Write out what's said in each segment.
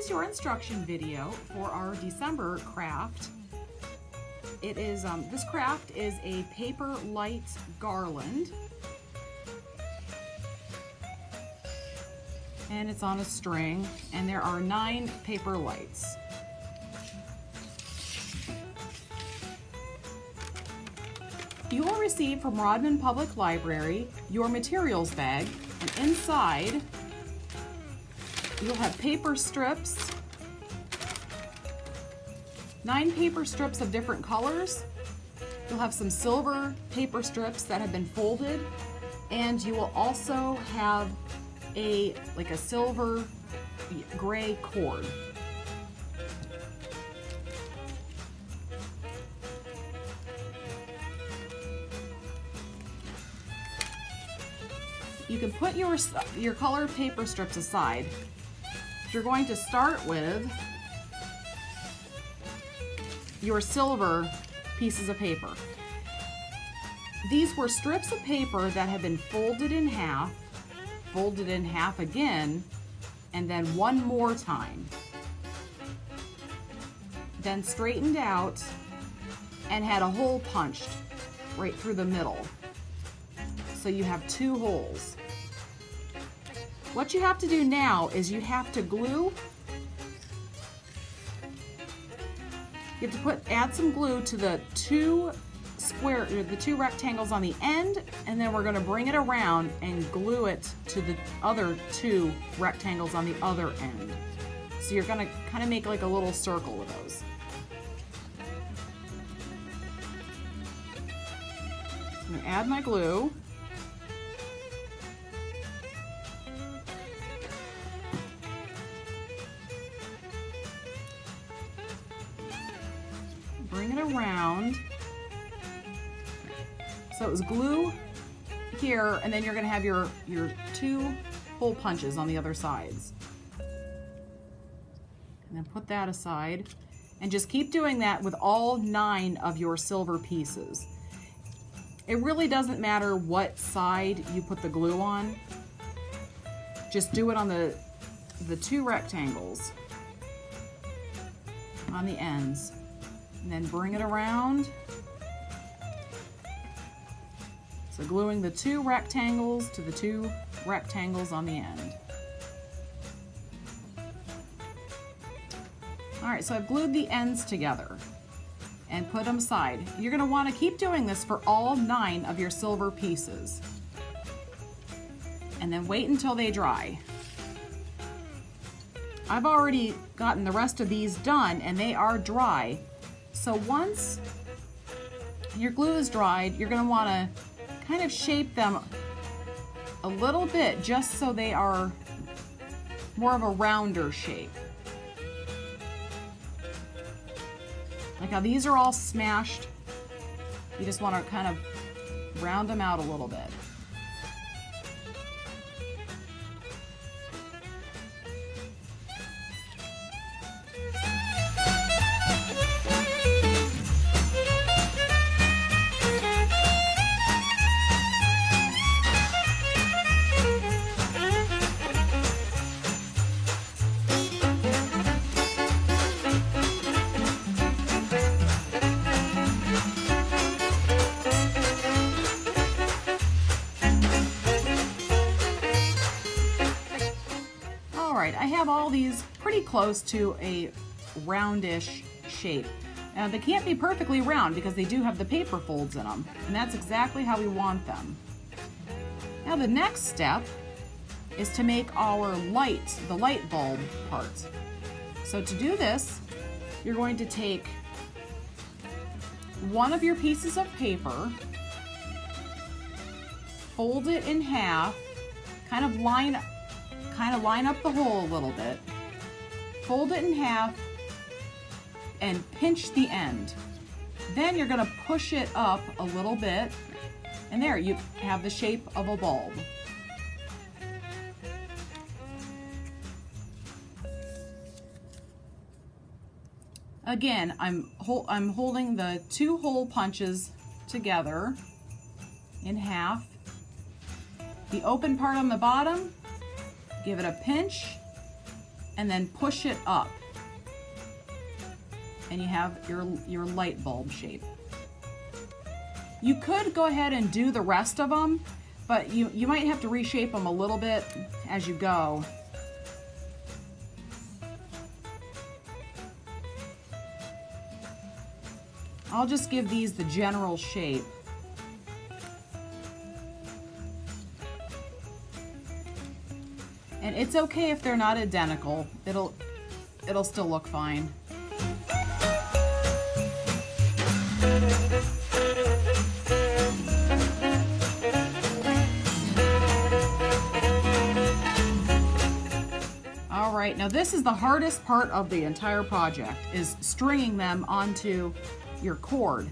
is your instruction video for our December craft. It is this craft is a paper light garland, and it's on a string, and there are 9 paper lights. You will receive from Rodman Public Library your materials bag, and inside you'll have paper strips, 9 paper strips of different colors. You'll have some silver paper strips that have been folded, and you will also have a silver gray cord. You can put your colored paper strips aside. You're going to start with your silver pieces of paper. These were strips of paper that had been folded in half again, and then one more time. Then straightened out and had a hole punched right through the middle. So you have 2 holes. What you have to do now is you have to glue. You have to add some glue to the 2 rectangles on the end, and then we're going to bring it around and glue it to the other 2 rectangles on the other end. So you're going to kind of make like a little circle with those. So I'm going to add my glue. Bring it around. So it was glue here, and then you're going to have your 2 hole punches on the other sides. And then put that aside, and just keep doing that with all 9 of your silver pieces. It really doesn't matter what side you put the glue on. Just do it on the 2 rectangles on the ends. And then bring it around. So gluing the 2 rectangles to the 2 rectangles on the end. All right, so I've glued the ends together and put them aside. You're gonna wanna keep doing this for all 9 of your silver pieces. And then wait until they dry. I've already gotten the rest of these done, and they are dry. So once your glue is dried, you're going to want to kind of shape them a little bit just so they are more of a rounder shape. Like how these are all smashed, you just want to kind of round them out a little bit. I have all these pretty close to a roundish shape. Now they can't be perfectly round because they do have the paper folds in them, and that's exactly how we want them. Now the next step is to make our the light bulb part. So to do this, you're going to take one of your pieces of paper, fold it in half, kind of line up the hole a little bit, fold it in half, and pinch the end. Then you're going to push it up a little bit, and there you have the shape of a bulb. Again, I'm holding the 2 hole punches together in half. The open part on the bottom, give it a pinch, and then push it up. And you have your light bulb shape. You could go ahead and do the rest of them, but you might have to reshape them a little bit as you go. I'll just give these the general shape. And it's okay if they're not identical. It'll still look fine. All right, now this is the hardest part of the entire project, is stringing them onto your cord.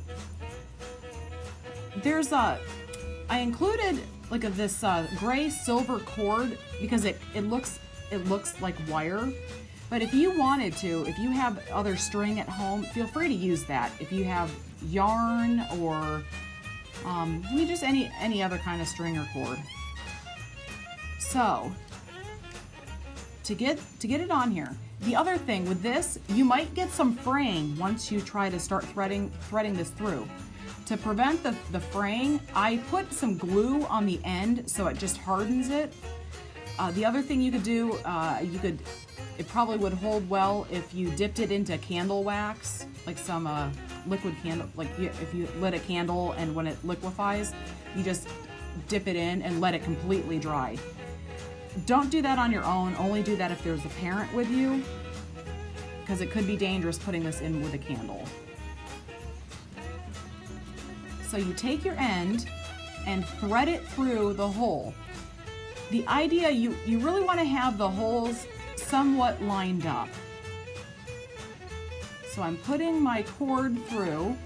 I included like this gray silver cord because it looks like wire. But if you wanted to, if you have other string at home, feel free to use that. If you have yarn or just any other kind of string or cord. So to get it on here. The other thing with this, you might get some fraying once you try to start threading this through. To prevent the fraying, I put some glue on the end so it just hardens it. The other thing you could do, it probably would hold well if you dipped it into candle wax, like some liquid candle, if you lit a candle and when it liquefies, you just dip it in and let it completely dry. Don't do that on your own, only do that if there's a parent with you, because it could be dangerous putting this in with a candle. So you take your end and thread it through the hole. The idea, you really want to have the holes somewhat lined up. So I'm putting my cord through.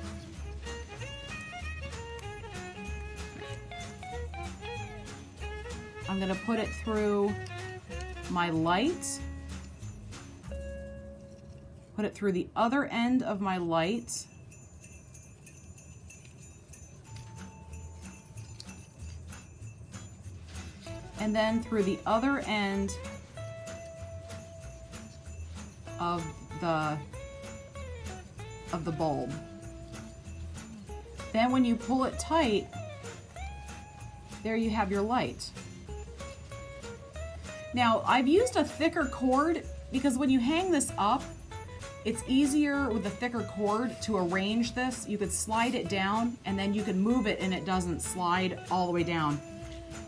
I'm going to put it through my light. Put it through the other end of my light. And then through the other end of the bulb. Then when you pull it tight, there you have your light. Now, I've used a thicker cord because when you hang this up, it's easier with a thicker cord to arrange this. You could slide it down and then you can move it and it doesn't slide all the way down.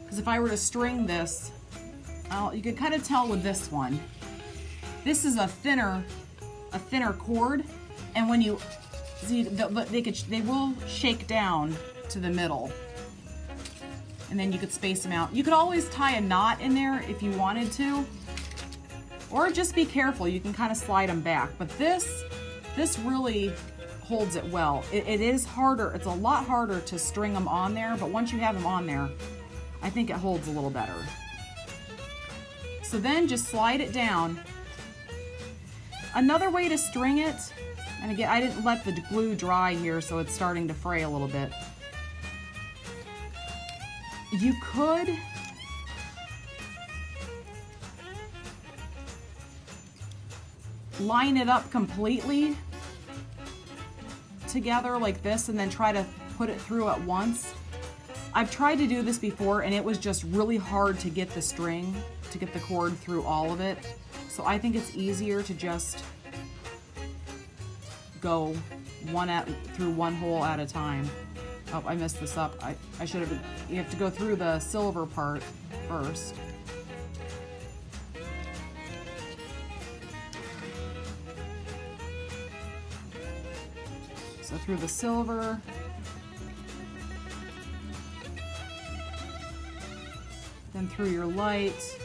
Because if I were to string this, you can kind of tell with this one. This is a thinner cord, and when you see, they will shake down to the middle, and then you could space them out. You could always tie a knot in there if you wanted to, or just be careful. You can kind of slide them back, but this really holds it well. It is harder. It's a lot harder to string them on there, but once you have them on there, I think it holds a little better. So then just slide it down. Another way to string it, and again, I didn't let the glue dry here, so it's starting to fray a little bit. You could line it up completely together like this and then try to put it through at once. I've tried to do this before and it was just really hard to get the string, to get the cord through all of it. So I think it's easier to just go through one hole at a time. Oh, I messed this up. I should have, you have to go through the silver part first. So through the silver. Then through your light.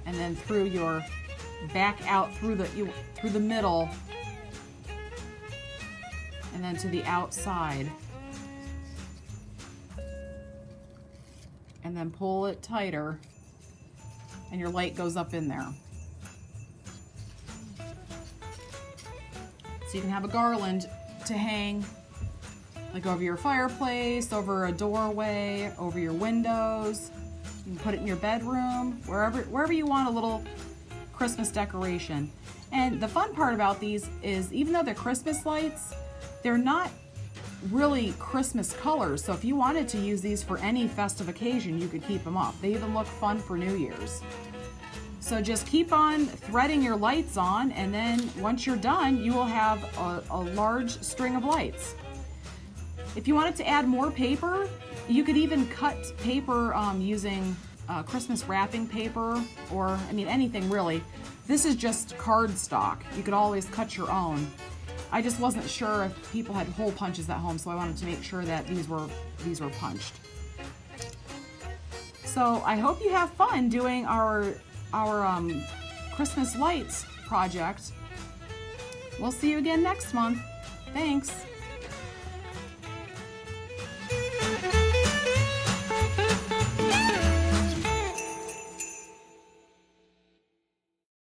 And then through your back out through the middle. And then to the outside. And then pull it tighter. And your light goes up in there. So you can have a garland to hang like over your fireplace, over a doorway, over your windows. You can put it in your bedroom, wherever you want a little Christmas decoration. And the fun part about these is, even though they're Christmas lights, they're not really Christmas colors. So if you wanted to use these for any festive occasion, you could keep them up. They even look fun for New Year's. So just keep on threading your lights on, and then once you're done, you will have a large string of lights. If you wanted to add more paper, you could even cut paper using Christmas wrapping paper, or I mean anything really. This is just cardstock. You could always cut your own. I just wasn't sure if people had hole punches at home, so I wanted to make sure that these were punched. So I hope you have fun doing our Christmas lights project. We'll see you again next month. Thanks.